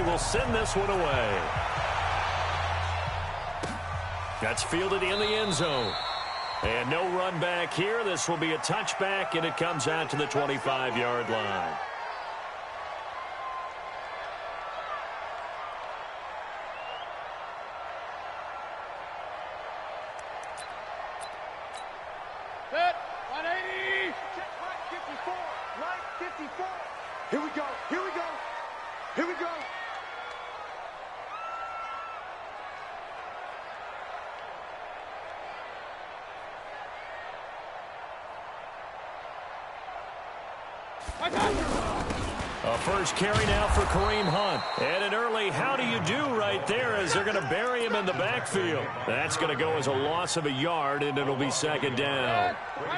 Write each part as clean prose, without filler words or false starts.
will send this one away. That's fielded in the end zone. And no run back here. This will be a touchback, and it comes out to the 25-yard line. Set, 180. Check right 54. Right 54. Here we go. Here we go. Here we go. A first carry now for Kareem Hunt. And an early how do you do right there as they're going to bury him in the backfield. That's going to go as a loss of a yard, and it'll be second down.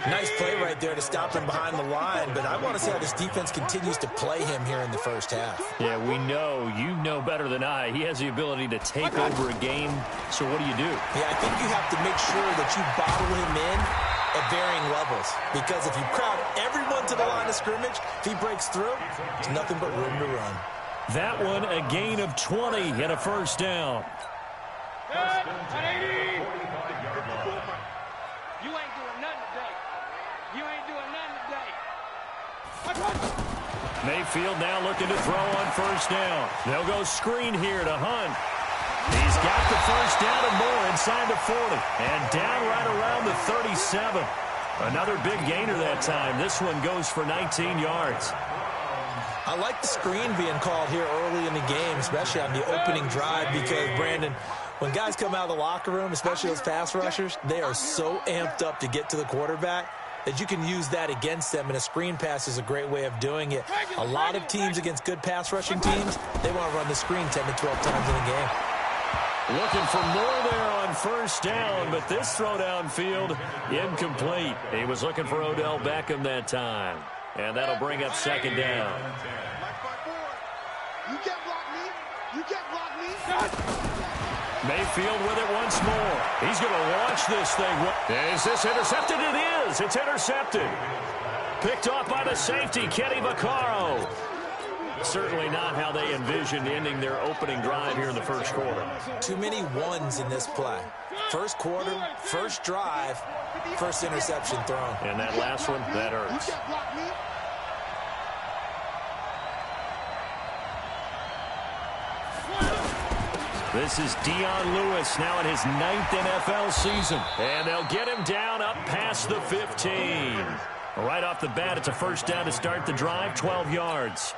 Nice play right there to stop him behind the line, but I want to see how this defense continues to play him here in the first half. Yeah, we know. You know better than I. He has the ability to take over a game. So what do you do? Yeah, I think you have to make sure that you bottle him in at varying levels, because if you crowd everyone to the line of scrimmage, if he breaks through, there's nothing but room to run. That one a gain of 20 and a first down. You ain't doing nothing today. You ain't doing nothing today. Mayfield now looking to throw on first down. They'll go screen here to Hunt. He's got the first down and more inside the 40. And down right around the 37. Another big gainer that time. This one goes for 19 yards. I like the screen being called here early in the game, especially on the opening drive, because, Brandon, when guys come out of the locker room, especially those pass rushers, they are so amped up to get to the quarterback that you can use that against them, and a screen pass is a great way of doing it. A lot of teams against good pass rushing teams, they want to run the screen 10 to 12 times in a game. Looking for more there on first down, but this throw downfield incomplete. He was looking for Odell Beckham that time. And that'll bring up second down. You can't block me. You can't block me. Mayfield with it once more. He's going to launch this thing. Is this intercepted? It is. It's intercepted. Picked off by the safety, Kenny Vaccaro. Certainly not how they envisioned ending their opening drive here in the first quarter. Too many ones in this play. First quarter, first drive, first interception thrown. And that last one, that hurts. This is Dion Lewis now in his 9th NFL season. And they'll get him down up past the 15. Right off the bat, it's a first down to start the drive, 12 yards.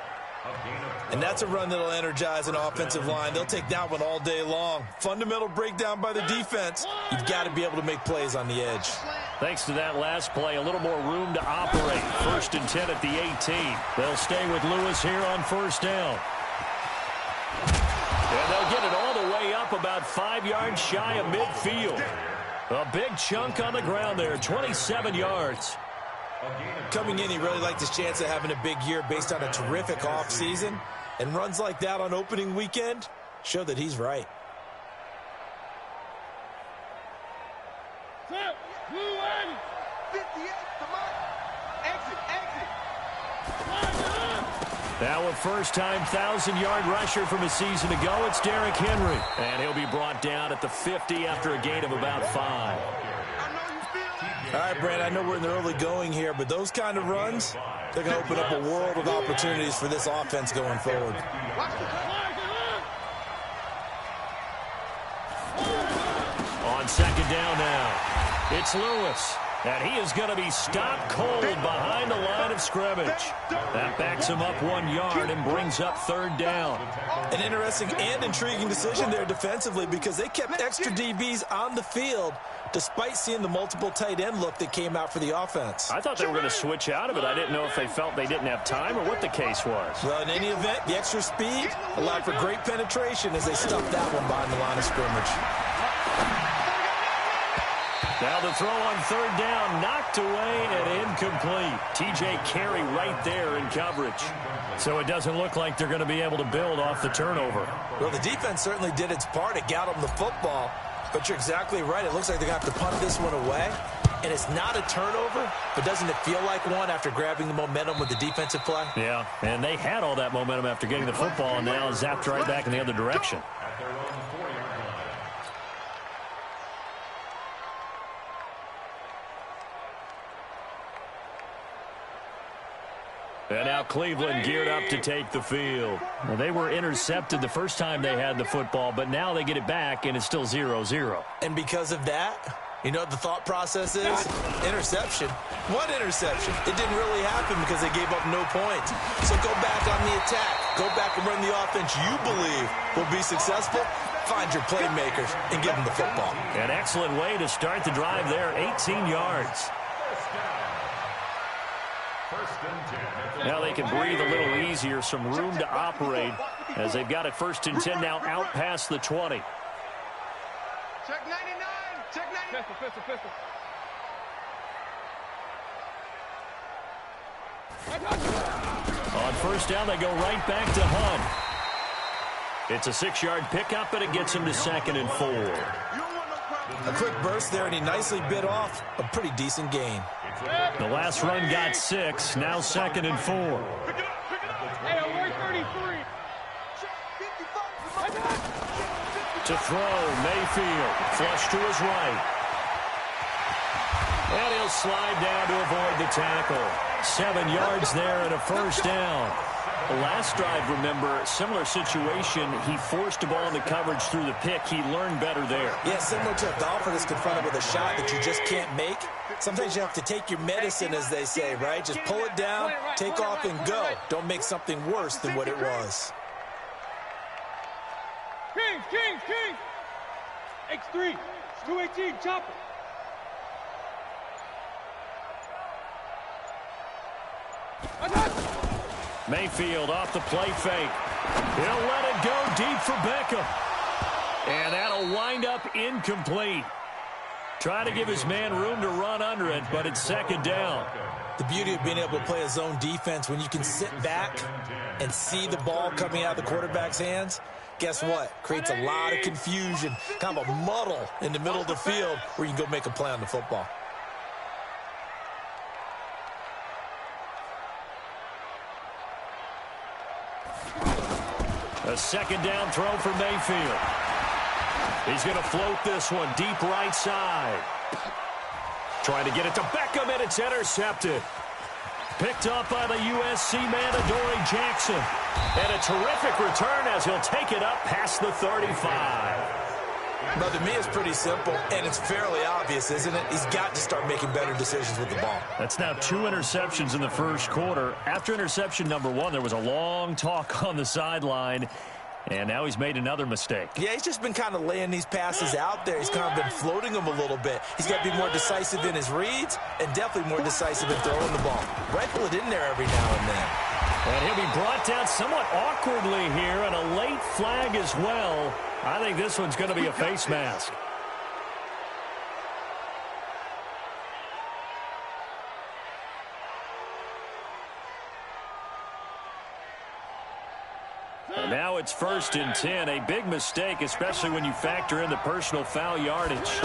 And that's a run that'll energize an offensive line. They'll take that one all day long. Fundamental breakdown by the defense. You've got to be able to make plays on the edge. Thanks to that last play, a little more room to operate. 1st and 10 at the 18. They'll stay with Lewis here on first down. And they'll get it all the way up about 5 yards shy of midfield. A big chunk on the ground there, 27 yards. Coming in, he really liked his chance of having a big year based on a terrific offseason. And runs like that on opening weekend show that he's right. Blue one. 58, come on. Exit. Now a first-time 1,000-yard rusher from a season ago, it's Derrick Henry. And he'll be brought down at the 50 after a gain of about 5. All right, Brad, I know we're in the early going here, but those kind of runs, they're going to open up a world of opportunities for this offense going forward. On second down now, it's Lewis. And he is going to be stopped cold behind the line of scrimmage. That backs him up 1 yard and brings up third down. An interesting and intriguing decision there defensively, because they kept extra DBs on the field despite seeing the multiple tight end look that came out for the offense. I thought they were going to switch out of it. I didn't know if they felt they didn't have time or what the case was. Well, in any event, the extra speed allowed for great penetration as they stuffed that one behind the line of scrimmage. Now the throw on third down, knocked away and incomplete. TJ Carey right there in coverage. So it doesn't look like they're going to be able to build off the turnover. Well, the defense certainly did its part. It got them the football. But you're exactly right. It looks like they're going to have to punt this one away. and it's not a turnover, but doesn't it feel like one after grabbing the momentum with the defensive play? Yeah, and they had all that momentum after getting the football, and now zapped right back in the other direction. And now Cleveland geared up to take the field. Well, they were intercepted the first time they had the football, but now they get it back, and it's still 0-0. And because of that, you know what the thought process is? Interception. One interception. It didn't really happen because they gave up no points. So go back on the attack. Go back and run the offense you believe will be successful. Find your playmakers and give them the football. An excellent way to start the drive there, 18 yards. Now they can breathe a little easier, some room to operate as they've got it 1st and 10 now out past the 20. Check 99. Check 99. Pistol. On 1st down, they go right back to Hunt. It's a 6-yard pickup, and it gets him to 2nd and 4. A quick burst there, and he nicely bit off a pretty decent gain. The last run got 6, now 2nd and 4. To throw, Mayfield, flush to his right. And he'll slide down to avoid the tackle. 7 yards there and a 1st down. The last drive, remember, similar situation. He forced a ball into coverage through the pick. He learned better there. Yeah, similar to a golfer that's confronted with a shot that you just can't make. Sometimes you have to take your medicine, as they say, right? Just pull it down, take off, and go. Don't make something worse than what it was. King. X3, 218, chopper. Mayfield off the play fake. He'll let it go deep for Beckham. And that'll wind up incomplete. Trying to give his man room to run under it, but it's 2nd down. The beauty of being able to play a zone defense when you can sit back and see the ball coming out of the quarterback's hands, guess what? Creates a lot of confusion, kind of a muddle in the middle of the field where you can go make a play on the football. A 2nd down throw for Mayfield. He's going to float this one deep right side. Trying to get it to Beckham, and it's intercepted. Picked up by the USC man, Adoree Jackson. And a terrific return as he'll take it up past the 35. Now, to me, it's pretty simple, and it's fairly obvious, isn't it? He's got to start making better decisions with the ball. That's now 2 interceptions in the 1st quarter. After interception number 1, there was a long talk on the sideline, and now he's made another mistake. Yeah, he's just been kind of laying these passes out there. He's kind of been floating them a little bit. He's got to be more decisive in his reads and definitely more decisive in throwing the ball. Rifle it in there every now and then. And he'll be brought down somewhat awkwardly here, and a late flag as well. I think this one's going to be a face mask. And now it's 1st and 10. A big mistake, especially when you factor in the personal foul yardage.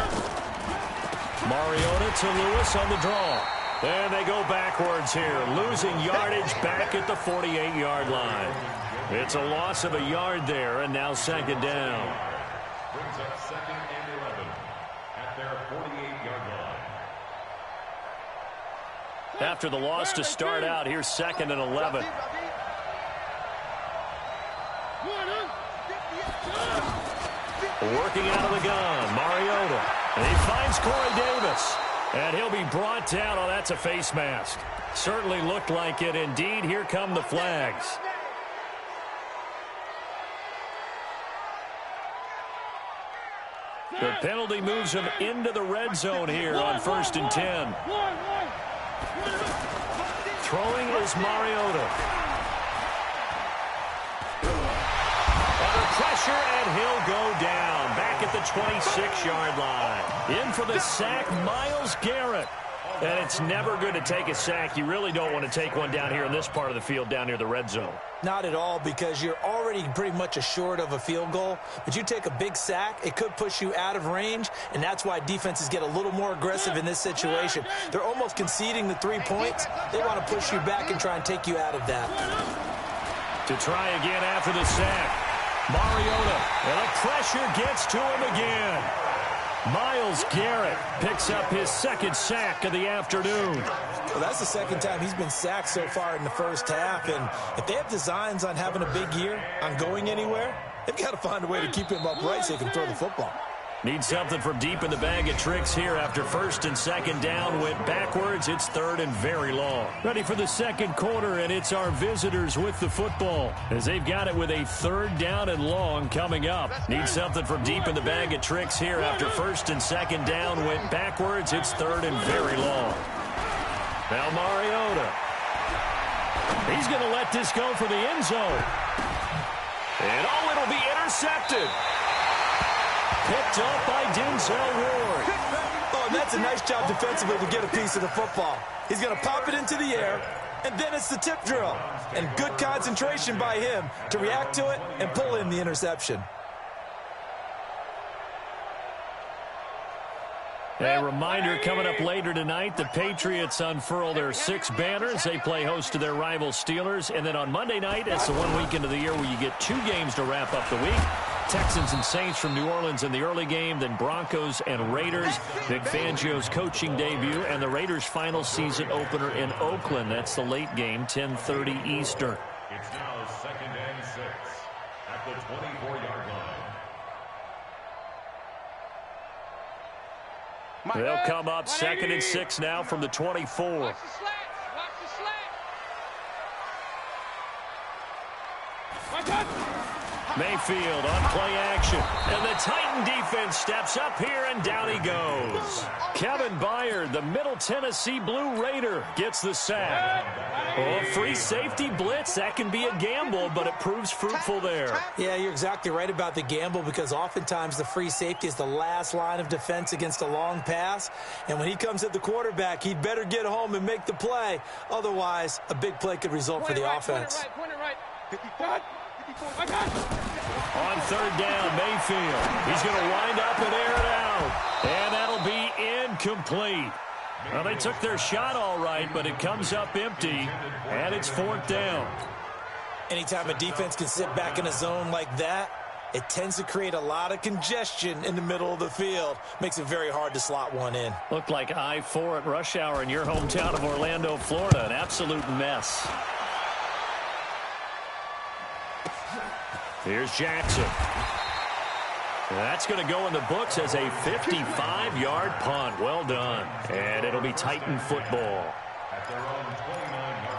Mariota to Lewis on the draw. And they go backwards here, losing yardage back at the 48-yard line. It's a loss of a yard there, and now 2nd down. Brings up 2nd and 11 at their 48-yard line. After the loss to start out, here's 2nd and 11. Working out of the gun, Mariota. And he finds Corey Davis. And he'll be brought down. Oh, that's a face mask. Certainly looked like it. Indeed, here come the flags. The penalty moves him into the red zone here on 1st and 10. Throwing is Mariota. Under pressure, and he'll go down back at the 26-yard line. In for the sack, Myles Garrett. And it's never good to take a sack. You really don't want to take one down here in this part of the field, down near the red zone. Not at all, because you're already pretty much assured of a field goal. But you take a big sack, it could push you out of range, and that's why defenses get a little more aggressive in this situation. They're almost conceding the 3 points. They want to push you back and try and take you out of that. To try again after the sack. Mariota, and the pressure gets to him again. Myles Garrett picks up his second sack of the afternoon. Well, that's the second time he's been sacked so far in the first half. And if they have designs on having a big year, on going anywhere, they've got to find a way to keep him upright so he can throw the football. Need something from deep in the bag of tricks here after first and second down went backwards. It's third and very long. Ready for the second quarter, and it's our visitors with the football as they've got it with a third down and long coming up. Need something from deep in the bag of tricks here after first and second down went backwards. It's third and very long. Now Mariota. He's going to let this go for the end zone. And it'll be intercepted. Picked up by Denzel Ward. Oh, and that's a nice job defensively to get a piece of the football. He's going to pop it into the air, and then it's the tip drill. And good concentration by him to react to it and pull in the interception. A reminder coming up later tonight, the Patriots unfurl their 6 banners. They play host to their rival Steelers. And then on Monday night, it's the one weekend of the year where you get 2 games to wrap up the week. Texans and Saints from New Orleans in the early game, then Broncos and Raiders. Vic Fangio's coaching debut and the Raiders' final season opener in Oakland. That's the late game, 10:30 Eastern. It's now 2nd and 6 at the 24-yard line. They'll come up 2nd and 6 now from the 24. Watch the slats. Watch the slats. Watch out. Mayfield on play action. And the Titan defense steps up here, and down he goes. Kevin Byard, the Middle Tennessee Blue Raider, gets the sack. Oh, free safety blitz, that can be a gamble, but it proves fruitful there. Yeah, you're exactly right about the gamble, because oftentimes the free safety is the last line of defense against a long pass. And when he comes at the quarterback, he'd better get home and make the play. Otherwise, a big play could result for the offense. Point it right. 54. On third down, Mayfield. He's going to wind up and air it out. And that'll be incomplete. Well, they took their shot all right, but it comes up empty, and it's 4th down. Anytime a defense can sit back in a zone like that, it tends to create a lot of congestion in the middle of the field. Makes it very hard to slot one in. Looked like I-4 at rush hour in your hometown of Orlando, Florida. An absolute mess. Here's Jackson. That's going to go in the books as a 55-yard punt. Well done. And it'll be Titan football. At their own 29-yard line.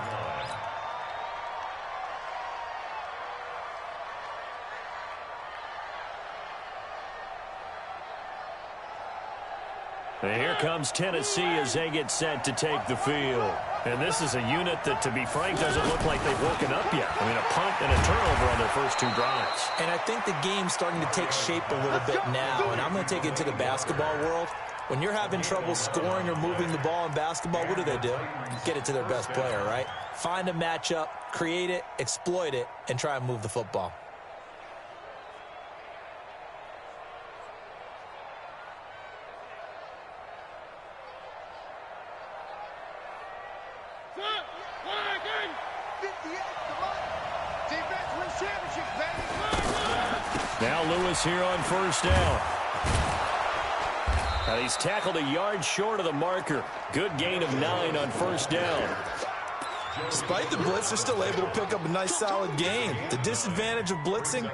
And here comes Tennessee as they get set to take the field. And this is a unit that, to be frank, doesn't look like they've woken up yet. I mean, a punt and a turnover on their first 2 drives. And I think the game's starting to take shape a little bit now. And I'm going to take it to the basketball world. When you're having trouble scoring or moving the ball in basketball, what do? Get it to their best player, right? Find a matchup, create it, exploit it, and try and move the football. Now Lewis here on first down. And he's tackled a yard short of the marker. Good gain of 9 on first down. Despite the blitz, they're still able to pick up a nice solid gain. The disadvantage of blitzing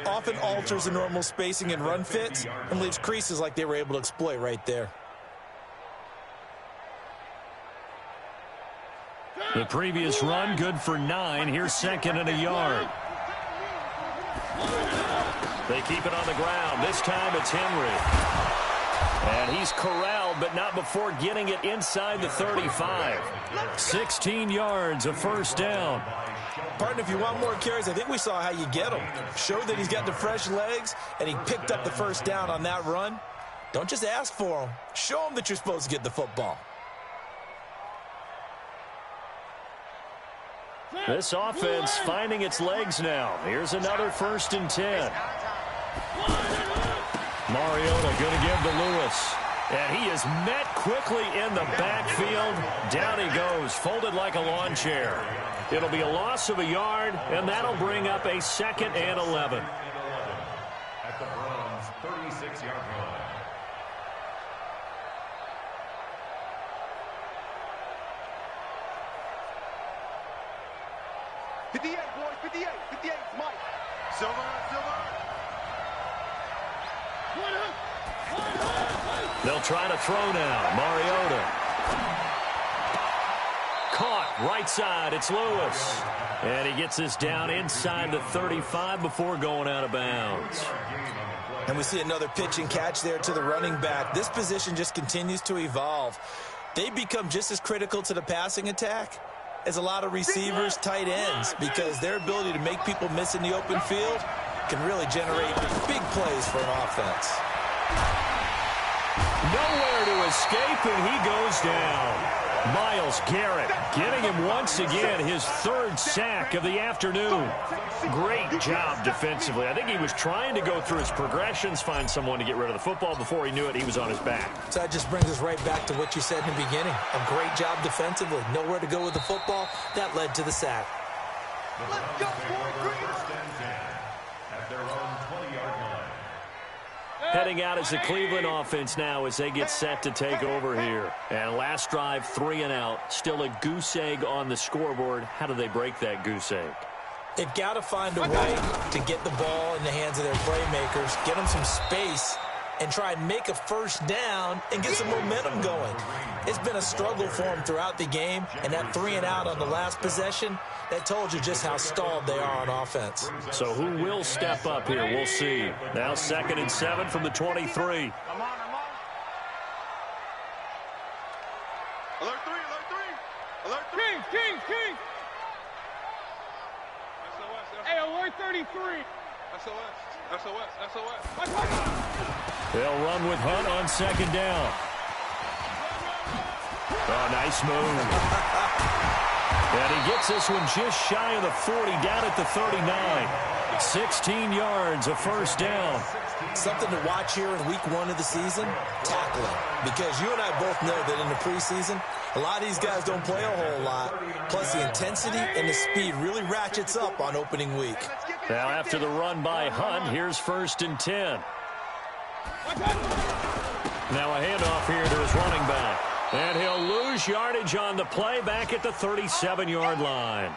often alters the normal spacing and run fits and leaves creases like they were able to exploit right there. The previous run good for 9. Here's 2nd and a yard. They keep it on the ground. This time it's Henry. And he's corralled, but not before getting it inside the 35. 16 yards of first down. Partner, if you want more carries, I think we saw how you get them. Show that he's got the fresh legs, and he picked up the first down on that run. Don't just ask for him. Show him that you're supposed to get the football. This offense finding its legs now. Here's another 1st and 10. Mariota going to give to Lewis. And he is met quickly in the backfield. Down he goes, folded like a lawn chair. It'll be a loss of a yard, and that'll bring up a 2nd and 11. At the Browns' 36-yard line. Mike. Silver. They'll try to throw now. Mariota. Caught right side. It's Lewis. And he gets this down inside the 35 before going out of bounds. And we see another pitch and catch there to the running back. This position just continues to evolve. They become just as critical to the passing attack as a lot of receivers, tight ends, because their ability to make people miss in the open field can really generate big plays for an offense. Nowhere to escape, and he goes down. Myles Garrett getting him once again his 3rd sack of the afternoon. Great job defensively. I think he was trying to go through his progressions, find someone to get rid of the football. Before he knew it, he was on his back. So that just brings us right back to what you said in the beginning. A great job defensively. Nowhere to go with the football. That led to the sack. Let's go, at their own 20-yard line. Heading out as the Cleveland offense now as they get set to take over here. And last drive, 3 and out. Still a goose egg on the scoreboard. How do they break that goose egg? They've got to find a way to get the ball in the hands of their playmakers, get them some space, and try and make a 1st down and get some momentum going. It's been a struggle for them throughout the game, and that 3 and out on the last possession, that told you just how stalled they are on offense. So who will step up here? We'll see. Now 2nd and 7 from the 23. I'm on. Alert 3. King. Hey, alert 33. SOS. They'll run with Hunt on 2nd down. Oh, nice move. And he gets this one just shy of the 40, down at the 39. 16 yards, a 1st down. Something to watch here in week 1 of the season, tackling. Because you and I both know that in the preseason, a lot of these guys don't play a whole lot. Plus, the intensity and the speed really ratchets up on opening week. Now, after the run by Hunt, here's 1st and 10. Now a handoff here to his running back. And he'll lose yardage on the play back at the 37-yard line.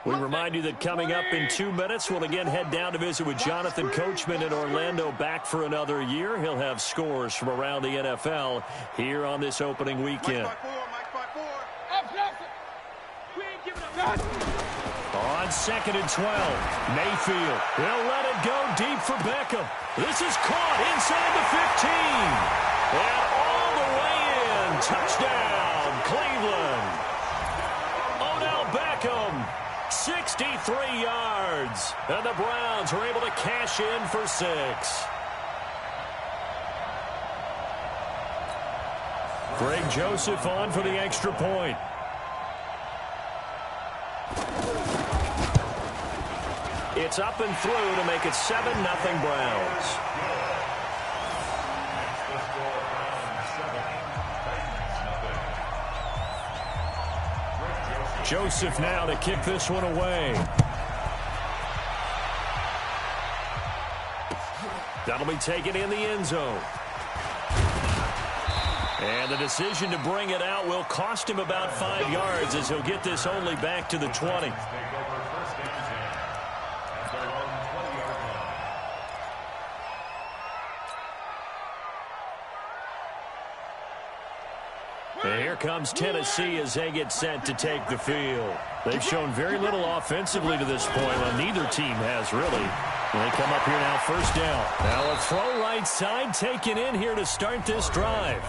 We remind you that coming up in 2 minutes, we'll again head down to visit with Jonathan Coachman in Orlando, back for another year. He'll have scores from around the NFL here on this opening weekend. On 2nd and 12, Mayfield. They'll let it go deep for Beckham. This is caught inside the 15. And all the way in. Touchdown, Cleveland. Odell Beckham, 63 yards. And the Browns are able to cash in for 6. Greg Joseph on for the extra point. It's up and through to make it 7-0 Browns. Joseph now to kick this one away. That'll be taken in the end zone. And the decision to bring it out will cost him about 5 yards as he'll get this only back to the 20. And here comes Tennessee as they get set to take the field. They've shown very little offensively to this point. Well, neither team has really. They come up here now, 1st down. Now a throw right side taken in here to start this drive.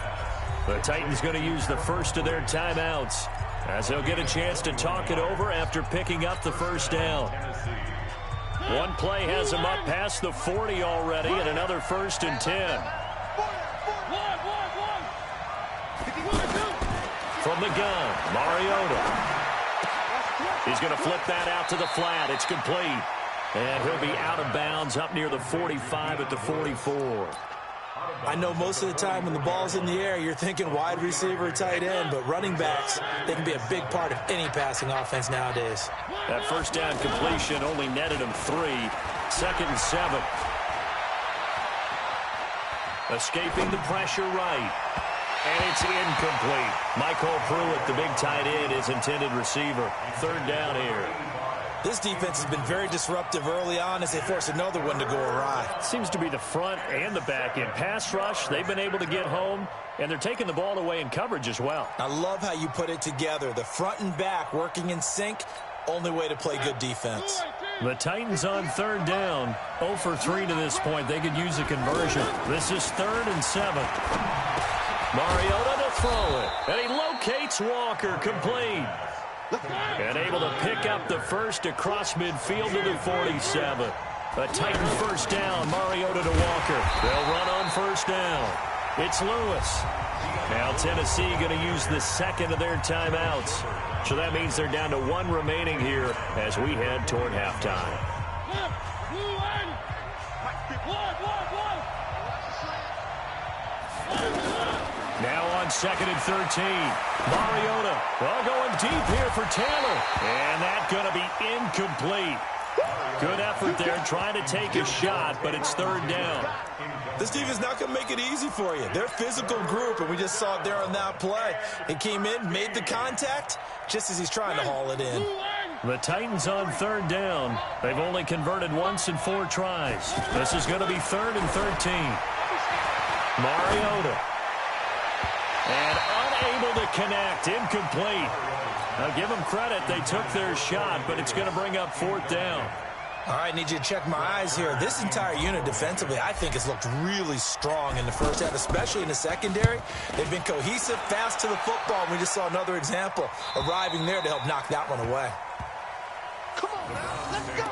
The Titans going to use the first of their timeouts as they'll get a chance to talk it over after picking up the 1st down. One play has him up past the 40 already, and another 1st and 10. From the gun, Mariota. He's going to flip that out to the flat. It's complete. And he'll be out of bounds up near the 45 at the 44. I know most of the time when the ball's in the air, you're thinking wide receiver, tight end, but running backs, they can be a big part of any passing offense nowadays. That first down completion only netted him 3. 2nd and 7. Escaping the pressure right. And it's incomplete. Michael Pruitt, the big tight end, is intended receiver. 3rd down here. This defense has been very disruptive early on as they force another one to go awry. Seems to be the front and the back end. Pass rush, they've been able to get home, and they're taking the ball away in coverage as well. I love how you put it together. The front and back working in sync, only way to play good defense. The Titans on 3rd down. 0 for 3 to this point. They could use a conversion. This is 3rd and 7. Mariota to throw it. And he locates Walker, complete. And able to pick up the first across midfield to the 47. A Titan 1st down, Mariota to Walker. They'll run on 1st down. It's Lewis. Now Tennessee going to use the 2nd of their timeouts. So that means they're down to 1 remaining here as we head toward halftime. Now on 2nd and 13. Mariota all going deep here for Taylor. And that's going to be incomplete. Good effort there trying to take a shot, but it's 3rd down. This team is not going to make it easy for you. They're a physical group, and we just saw it there on that play. He came in, made the contact, just as he's trying to haul it in. The Titans on 3rd down. They've only converted once in 4 tries. This is going to be 3rd and 13. Mariota. And unable to connect. Incomplete. Now give them credit. They took their shot, but it's going to bring up 4th down. All right, need you to check my eyes here. This entire unit defensively, I think, has looked really strong in the first half, especially in the secondary. They've been cohesive, fast to the football, and we just saw another example arriving there to help knock that one away. Come on now, let's go.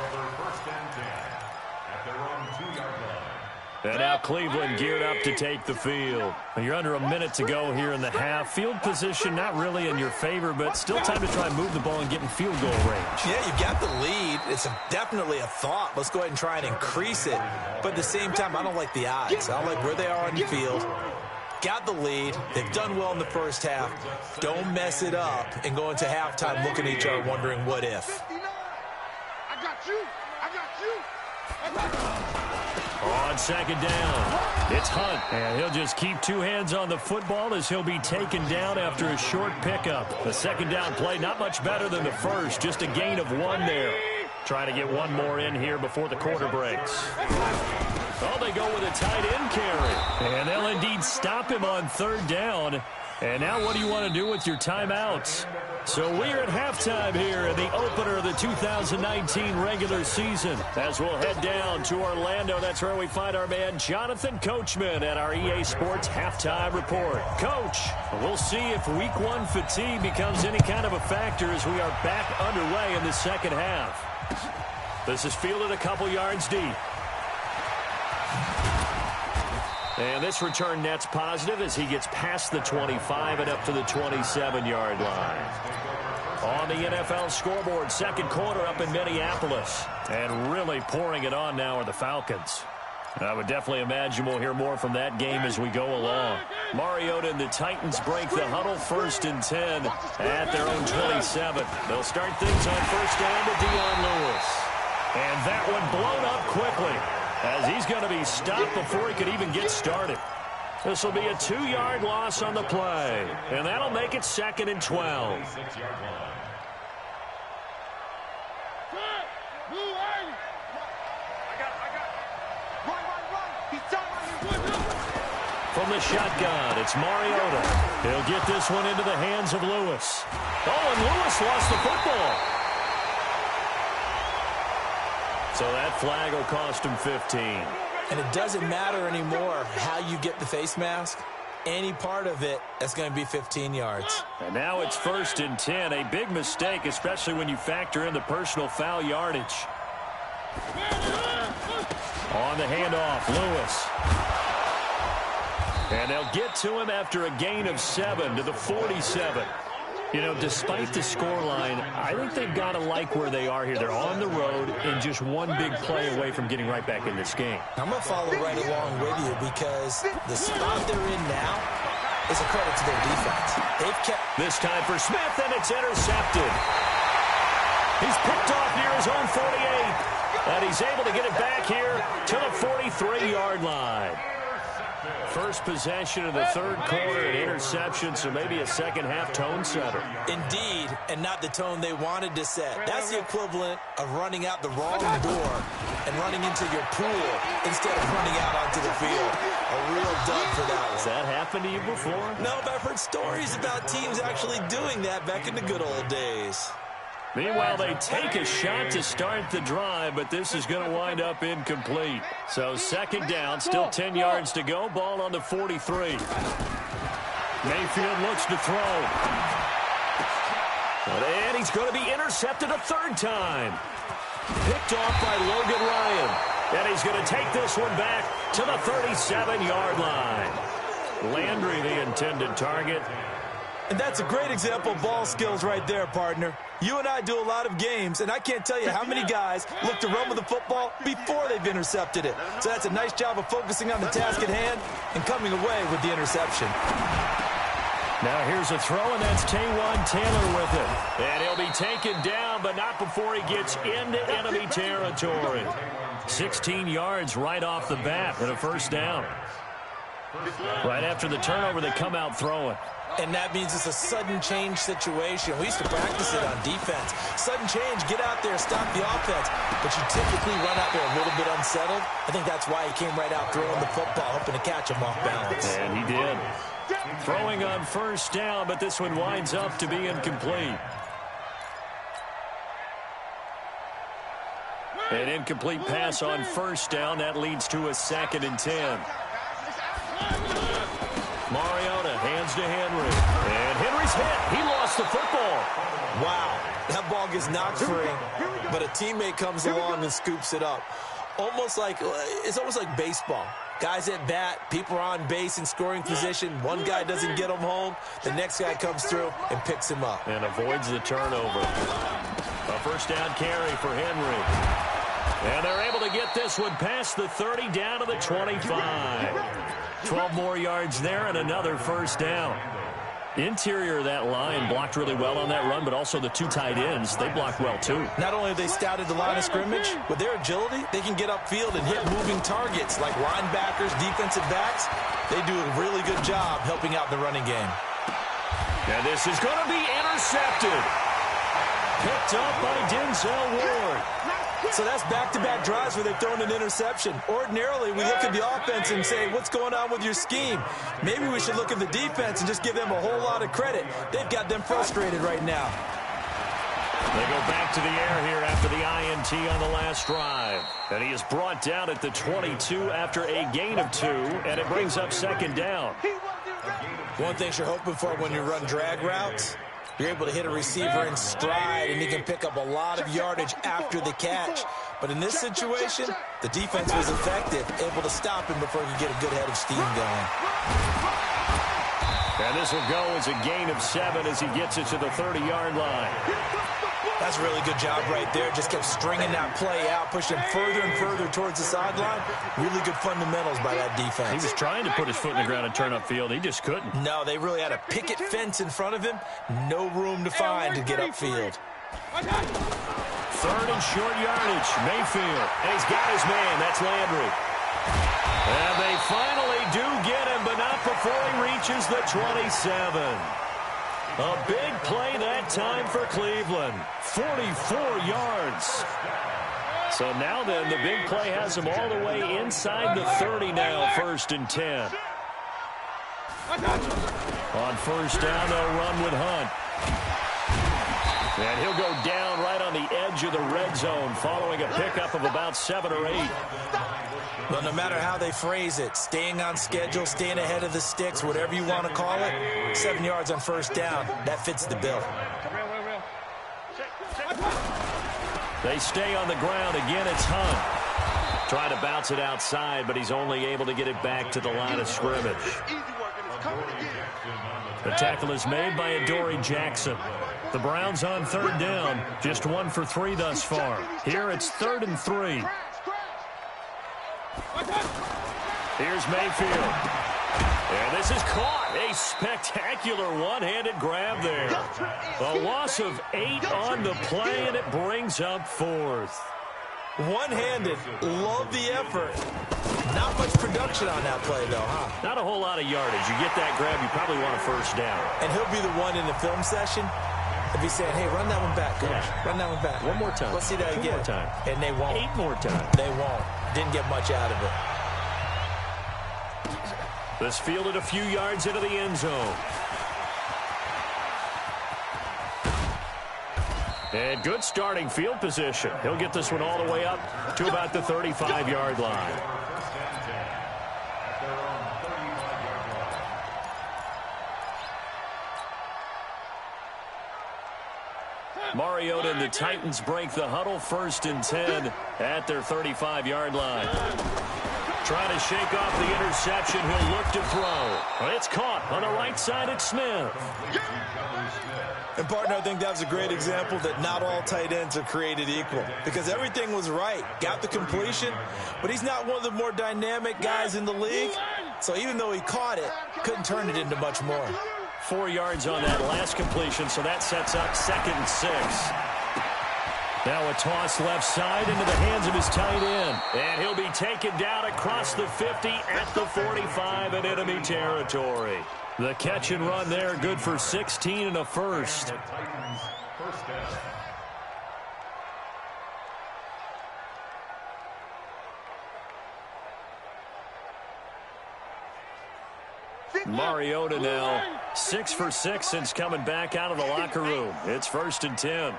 And now Cleveland geared up to take the field. You're under a minute to go here in the half. Field position not really in your favor, but still time to try and move the ball and get in field goal range. Yeah, you've got the lead. It's definitely a thought. Let's go ahead and try and increase it. But at the same time, I don't like the odds. I don't like where they are on the field. Got the lead. They've done well in the first half. Don't mess it up and go into halftime looking at each other wondering what if. I got you. I got you. I got you. On 2nd down, it's Hunt. And he'll just keep 2 hands on the football as he'll be taken down after a short pickup. The 2nd down play not much better than the first, just a gain of 1 there. Trying to get 1 more in here before the quarter breaks. Oh, they go with a tight end carry. And they'll indeed stop him on 3rd down. And now what do you want to do with your timeouts? So we're at halftime here in the opener of the 2019 regular season. As we'll head down to Orlando, that's where we find our man Jonathan Coachman at our EA Sports Halftime Report. Coach, we'll see if Week 1 fatigue becomes any kind of a factor as we are back underway in the second half. This is fielded a couple yards deep. And this return net's positive as he gets past the 25 and up to the 27-yard line. On the NFL scoreboard, 2nd quarter up in Minneapolis. And really pouring it on now are the Falcons. I would definitely imagine we'll hear more from that game as we go along. Mariota and the Titans break the huddle 1st and 10 at their own 27. They'll start things on 1st down to Dion Lewis. And that one blown up quickly, as he's going to be stopped before he could even get started. This will be a 2-yard loss on the play, and that'll make it 2nd and 12. From the shotgun, it's Mariota. He'll get this one into the hands of Lewis. Oh, and Lewis lost the football. So that flag will cost him 15. And it doesn't matter anymore how you get the face mask. Any part of it, that's going to be 15 yards. And now it's 1st and 10. A big mistake, especially when you factor in the personal foul yardage. On the handoff, Lewis. And they'll get to him after a gain of 7 to the 47. You know, despite the scoreline, I think they've got to like where they are here. They're on the road and just one big play away from getting right back in this game. I'm going to follow right along with you because the spot they're in now is a credit to their defense. They've kept... This time for Smith, and it's intercepted. He's picked off near his own 48, and he's able to get it back here to the 43-yard line. First possession of the third quarter, an interception, so maybe a second-half tone setter. Indeed, and not the tone they wanted to set. That's the equivalent of running out the wrong door and running into your pool instead of running out onto the field. A real dud for that one. Has that happened to you before? No, but I've heard stories about teams actually doing that back in the good old days. Meanwhile, they take a shot to start the drive, but this is going to wind up incomplete. So second down, still 10 yards to go. Ball on the 43. Mayfield looks to throw. And he's going to be intercepted a third time. Picked off by Logan Ryan. And he's going to take this one back to the 37-yard line. Landry, the intended target. And that's a great example of ball skills right there, partner. You and I do a lot of games, and I can't tell you how many guys look to run with the football before they've intercepted it. So that's a nice job of focusing on the task at hand and coming away with the interception. Now here's a throw, and that's Taywan Taylor with it. And he'll be taken down, but not before he gets into enemy territory. 16 yards right off the bat and a first down. Right after the turnover, they come out throwing. And that means it's a sudden change situation. We used to practice it on defense. Sudden change, get out there, stop the offense. But you typically run out there a little bit unsettled. I think that's why he came right out throwing the football, hoping to catch him off balance. And he did. Throwing on first down, but this one winds up to be incomplete. An incomplete pass on first down. That leads to a 2nd and 10. Mariota hands to Henry. And Henry's hit. He lost the football. Wow. That ball gets knocked free, but a teammate comes along and scoops it up. It's almost like baseball. Guys at bat, people are on base in scoring position. One guy doesn't get him home. The next guy comes through and picks him up. And avoids the turnover. A first down carry for Henry. And they're able to get this one past the 30 down to the 25. 12 more yards there and another first down. Interior of that line blocked really well on that run, but also the two tight ends, they blocked well too. Not only have they scouted the line of scrimmage, with their agility, they can get upfield and hit moving targets like linebackers, defensive backs. They do a really good job helping out the running game. And this is going to be intercepted. Picked up by Denzel Ward. So that's back-to-back drives where they've thrown an interception. Ordinarily, we look at the offense and say, what's going on with your scheme? Maybe we should look at the defense and just give them a whole lot of credit. They've got them frustrated right now. They go back to the air here after the INT on the last drive. And he is brought down at the 22 after a gain of 2, and it brings up second down. One thing you're hoping for when you run drag routes, you're able to hit a receiver in stride, and he can pick up a lot of yardage after the catch. But in this situation, the defense was effective, able to stop him before he could get a good head of steam going. And this will go as a gain of 7 as he gets it to the 30-yard line. That's a really good job right there. Just kept stringing that play out, pushing him further and further towards the sideline. Really good fundamentals by that defense. He was trying to put his foot in the ground and turn upfield. He just couldn't. No, they really had a picket fence in front of him. No room to find to get upfield. 3rd and short yardage. Mayfield. And he's got his man. That's Landry. And they finally do get him, but not before he reaches the 27. A big play that time for Cleveland. 44 yards. So now then, the big play has him all the way inside the 30 now, 1st and 10. On first down, they'll run with Hunt. And he'll go down right on the edge of the red zone following a pickup of about 7 or 8. Well, no matter how they phrase it, staying on schedule, staying ahead of the sticks, whatever you want to call it, 7 yards on first down, that fits the bill. They stay on the ground. Again, it's Hunt. Trying to bounce it outside, but he's only able to get it back to the line of scrimmage. The tackle is made by Adoree Jackson. The Browns on third down, just 1 for 3 thus far. Here it's 3rd and 3. Here's Mayfield. And this is caught. A spectacular one-handed grab there. A loss of 8 on the play, and it brings up 4th. One-handed. Love the effort. Not much production on that play, though, huh? Not a whole lot of yardage. You get that grab, you probably want a first down. And he'll be the one in the film session. He'll be saying, hey, run that one back, coach. Yeah. Run that one back. One more time. Let's see that 2 again. more times. And they won't. 8 more times. They won't. Didn't get much out of it. This fielded a few yards into the end zone. And good starting field position. He'll get this one all the way up to about the 35-yard line. Mariota and the Titans break the huddle, 1st and 10 at their 35-yard line. Trying to shake off the interception. He'll look to throw. It's caught on the right side at Smith. And, partner, I think that was a great example that not all tight ends are created equal, because everything was right. Got the completion, but he's not one of the more dynamic guys in the league. So even though he caught it, couldn't turn it into much more. 4 yards on that last completion, so that sets up 2nd and 6. Now a toss left side into the hands of his tight end. And he'll be taken down across the 50 at the 45 in enemy territory. The catch and run there, good for 16 and a first. Mariota now 6 for 6 since coming back out of the locker room. It's 1st and 10.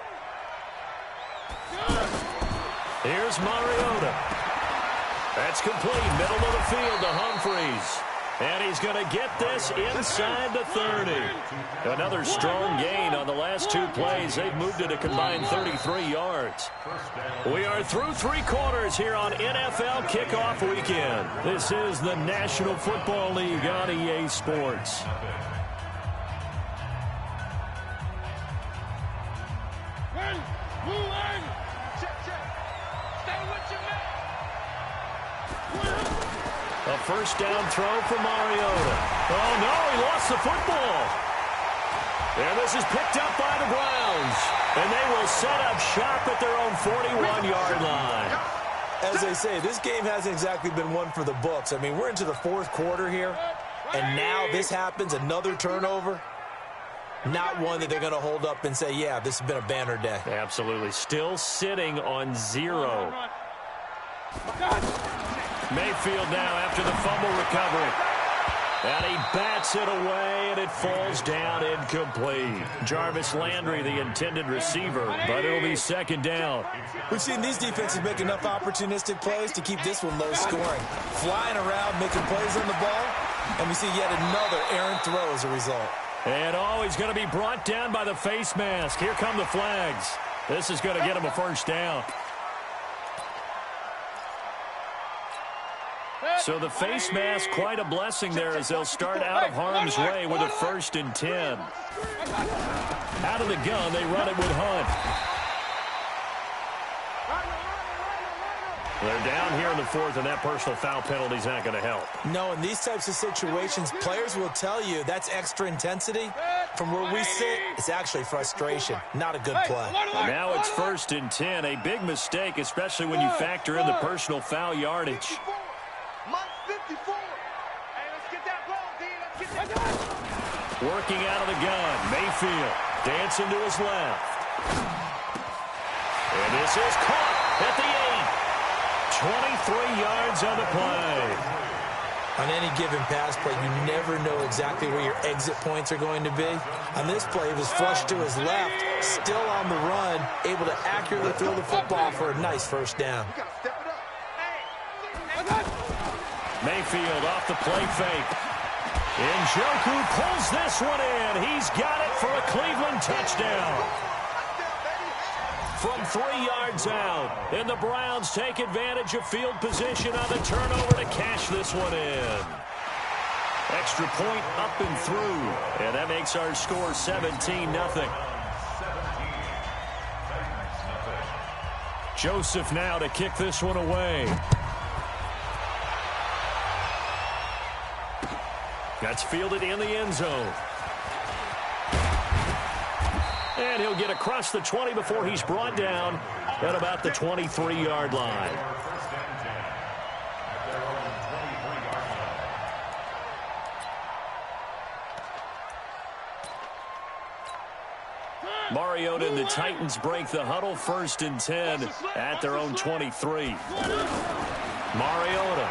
Here's Mariota. That's complete. Middle of the field to Humphries. And he's going to get this inside the 30. Another strong gain on the last 2 plays. They've moved it a combined 33 yards. We are through 3 quarters here on NFL Kickoff Weekend. This is the National Football League on EA Sports. A first down throw for Mariota. Oh, no, he lost the football. And this is picked up by the Browns. And they will set up shop at their own 41-yard line. As they say, this game hasn't exactly been one for the books. I mean, we're into the 4th quarter here, and now this happens, another turnover. Not one that they're going to hold up and say, yeah, this has been a banner day. Absolutely. Still sitting on 0. Mayfield now after the fumble recovery. And he bats it away, and it falls down incomplete. Jarvis Landry, the intended receiver, but it'll be 2nd down. We've seen these defenses make enough opportunistic plays to keep this one low scoring. Flying around, making plays on the ball, and we see yet another errant throw as a result. And he's going to be brought down by the face mask. Here come the flags. This is going to get him a first down. So the face mask, quite a blessing there as they'll start out of harm's way with a 1st and 10. Out of the gun, they run it with Hunt. They're down here in the 4th, and that personal foul penalty is not going to help. No, in these types of situations, players will tell you that's extra intensity. From where we sit, it's actually frustration, not a good play. Now it's 1st and 10, a big mistake, especially when you factor in the personal foul yardage. Working out of the gun, Mayfield dancing to his left. And this is caught at the 8. 23 yards on the play. On any given pass play, you never know exactly where your exit points are going to be. On this play, he was flushed to his left, still on the run, able to accurately throw the football for a nice first down. Mayfield off the play fake. Njoku pulls this one in. He's got it for a Cleveland touchdown. from 3 yards out. And the Browns take advantage of field position on the turnover to cash this one in. Extra point up and through. And that makes our score 17-0. Joseph now to kick this one away. That's fielded in the end zone. And he'll get across the 20 before he's brought down at about the 23-yard line. Mariota and the Titans break the huddle, 1st and 10 at their own 23. Mariota.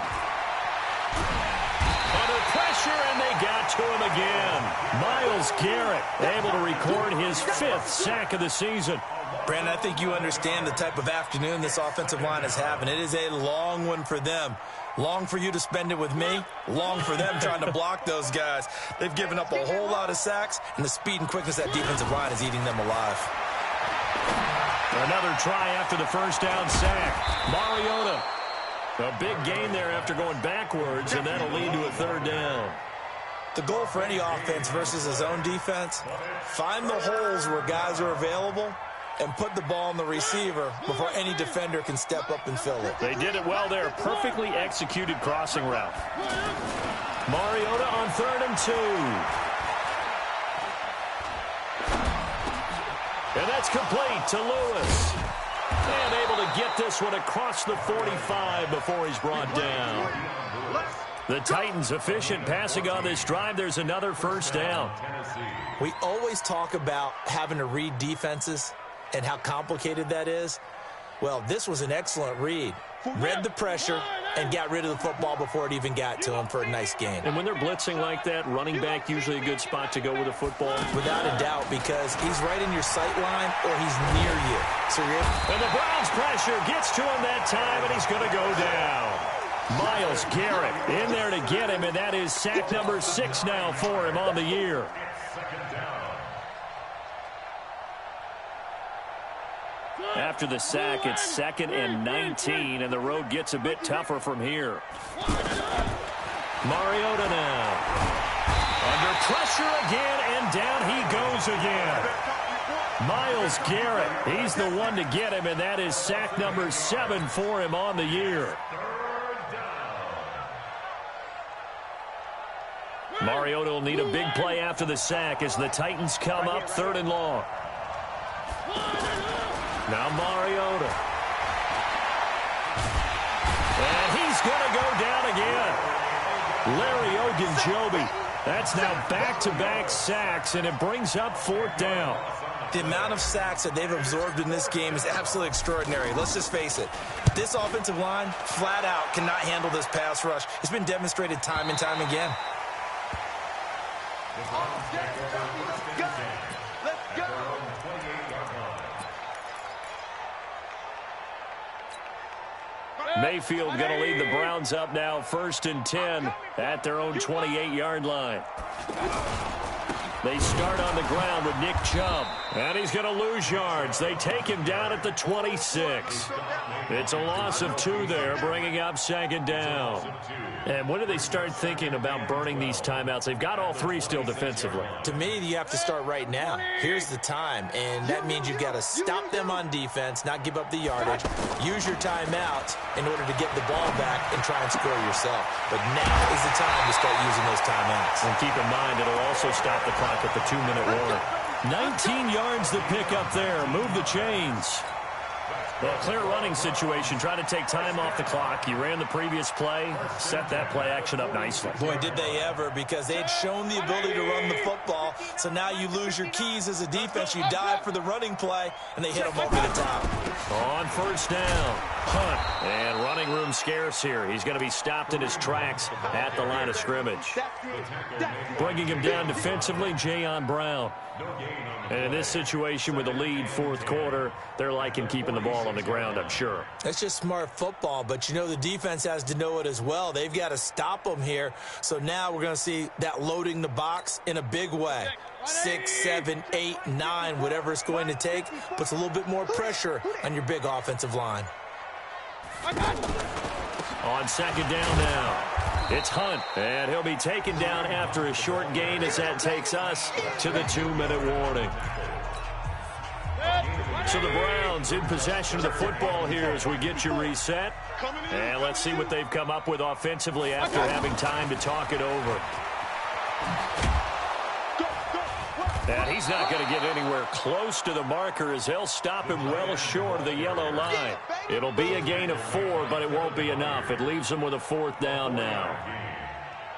Under pressure, and they got to him again. Myles Garrett able to record his 5th sack of the season. Brandon, I think you understand the type of afternoon this offensive line is having. It is a long one for them. Long for you to spend it with me. Long for them trying to block those guys. They've given up a whole lot of sacks, and the speed and quickness of that defensive line is eating them alive. Another try after the first down sack. Mariota. A big gain there after going backwards, and that'll lead to a 3rd down. The goal for any offense versus his own defense, find the holes where guys are available and put the ball on the receiver before any defender can step up and fill it. They did it well there. Perfectly executed crossing route. Mariota on 3rd and 2. And that's complete to Lewis. And able to get this one across the 45 before he's brought down. The Titans efficient passing on this drive. There's another 1st down. We always talk about having to read defenses and how complicated that is. Well, this was an excellent read. Read the pressure and got rid of the football before it even got to him for a nice gain. And when they're blitzing like that, running back usually a good spot to go with a football. Without a doubt, because he's right in your sight line or he's near you. So and the Browns pressure gets to him that time, and he's going to go down. Myles Garrett in there to get him, and that is sack number 6 now for him on the year. After the sack, it's 2nd and 19, and the road gets a bit tougher from here. Mariota now. Under pressure again, and down he goes again. Myles Garrett, he's the one to get him, and that is sack number 7 for him on the year. Mariota will need a big play after the sack as the Titans come up 3rd and long. Now Mariota. And he's going to go down again. Larry Ogunjobi. That's now back-to-back sacks, and it brings up 4th down. The amount of sacks that they've absorbed in this game is absolutely extraordinary. Let's just face it. This offensive line, flat out, cannot handle this pass rush. It's been demonstrated time and time again. Let's go. Mayfield going to lead the Browns up now 1st and 10 at their own 28-yard line. They start on the ground with Nick Chubb. And he's going to lose yards. They take him down at the 26. It's a loss of 2 there, bringing up 2nd down. And when do they start thinking about burning these timeouts? They've got all 3 still defensively. To me, you have to start right now. Here's the time, and that means you've got to stop them on defense, not give up the yardage, use your timeouts in order to get the ball back and try and score yourself. But now is the time to start using those timeouts. And keep in mind, it'll also stop the clock at the 2-minute warning. 19 yards to pick up there. Move the chains. Well, clear running situation. Try to take time off the clock. You ran the previous play, set that play action up nicely. Boy, did they ever, because they had shown the ability to run the football. So now you lose your keys as a defense. You dive for the running play, and they hit them over the top. On 1st down. punt. And running room scarce here. He's going to be stopped in his tracks at the line of scrimmage. Bringing him down defensively, Jayon Brown. And in this situation with a lead fourth quarter, they're liking keeping the ball on the ground, I'm sure. That's just smart football, but you know the defense has to know it as well. They've got to stop them here. So now we're going to see that loading the box in a big way. 6, 7, 8, 9, whatever it's going to take, puts a little bit more pressure on your big offensive line. On second down now, it's Hunt, and he'll be taken down after a short gain as that takes us to the 2-minute warning. So the Browns in possession of the football here as we get you reset. And let's see what they've come up with offensively after having time to talk it over. And he's not going to get anywhere close to the marker as they'll stop him well short of the yellow line. It'll be a gain of 4, but it won't be enough. It leaves him with a 4th down now.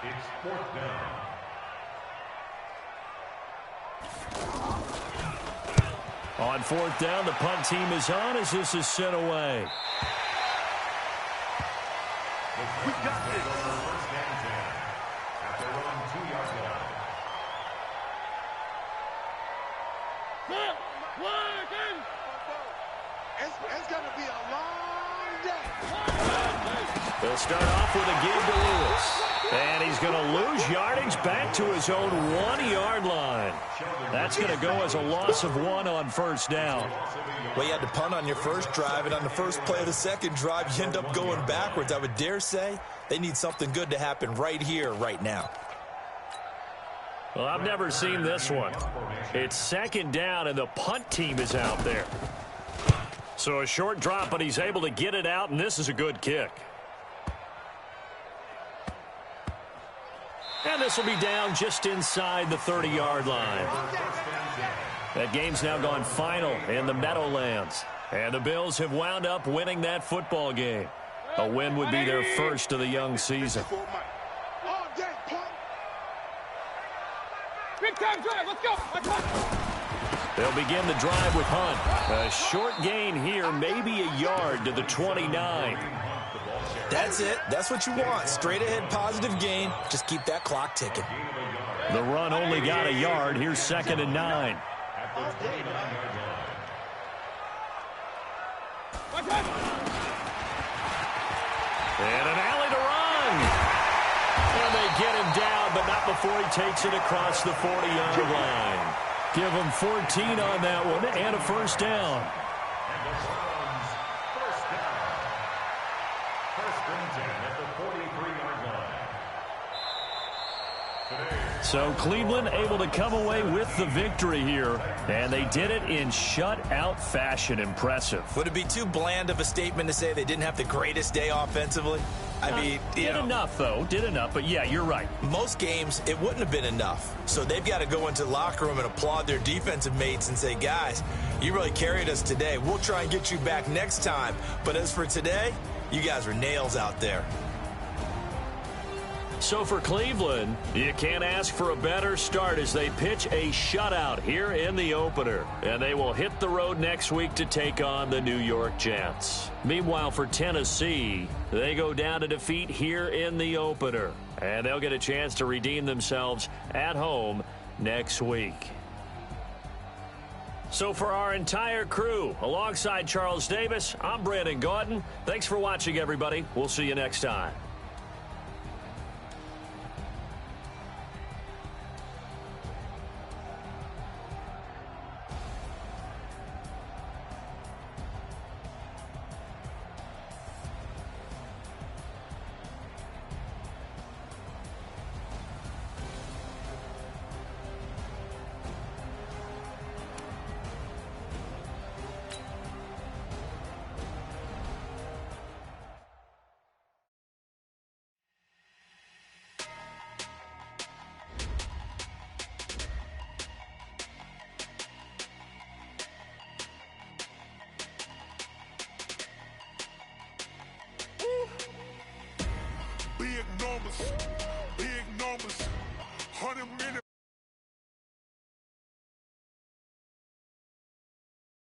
It's 4th down. On 4th down, the punt team is on as this is sent away. We got this. First down 10 at their own 2-yard line. It's going to be a long day. They'll start off with a give to Lewis. And he's going to lose yardage back to his own 1-yard line. That's going to go as a loss of 1 on first down. Well, you had to punt on your first drive, and on the first play of the second drive, you end up going backwards. I would dare say they need something good to happen right here, right now. Well, I've never seen this one. It's second down, and the punt team is out there. So a short drop, but he's able to get it out, and this is a good kick. And this will be down just inside the 30-yard line. That game's now gone final in the Meadowlands. And the Bills have wound up winning that football game. A win would be their first of the young season. Big time drive. Let's go. They'll begin the drive with Hunt. A short gain here, maybe a yard to the 29. That's it. That's what you want. Straight ahead positive gain. Just keep that clock ticking. The run only got a yard. Here's 2nd and 9. And an alley to run. And they get him down, but not before he takes it across the 40-yard line. Give him 14 on that one and a first down. So Cleveland able to come away with the victory here, and they did it in shutout fashion. Impressive. Would it be too bland of a statement to say they didn't have the greatest day offensively? I mean, did enough, though. Did enough, but yeah, you're right. Most games, it wouldn't have been enough. So they've got to go into the locker room and applaud their defensive mates and say, guys, you really carried us today. We'll try and get you back next time. But as for today, you guys were nails out there. So for Cleveland, you can't ask for a better start as they pitch a shutout here in the opener. And they will hit the road next week to take on the New York Jets. Meanwhile, for Tennessee, they go down to defeat here in the opener. And they'll get a chance to redeem themselves at home next week. So for our entire crew, alongside Charles Davis, I'm Brandon Gaudin. Thanks for watching, everybody. We'll see you next time.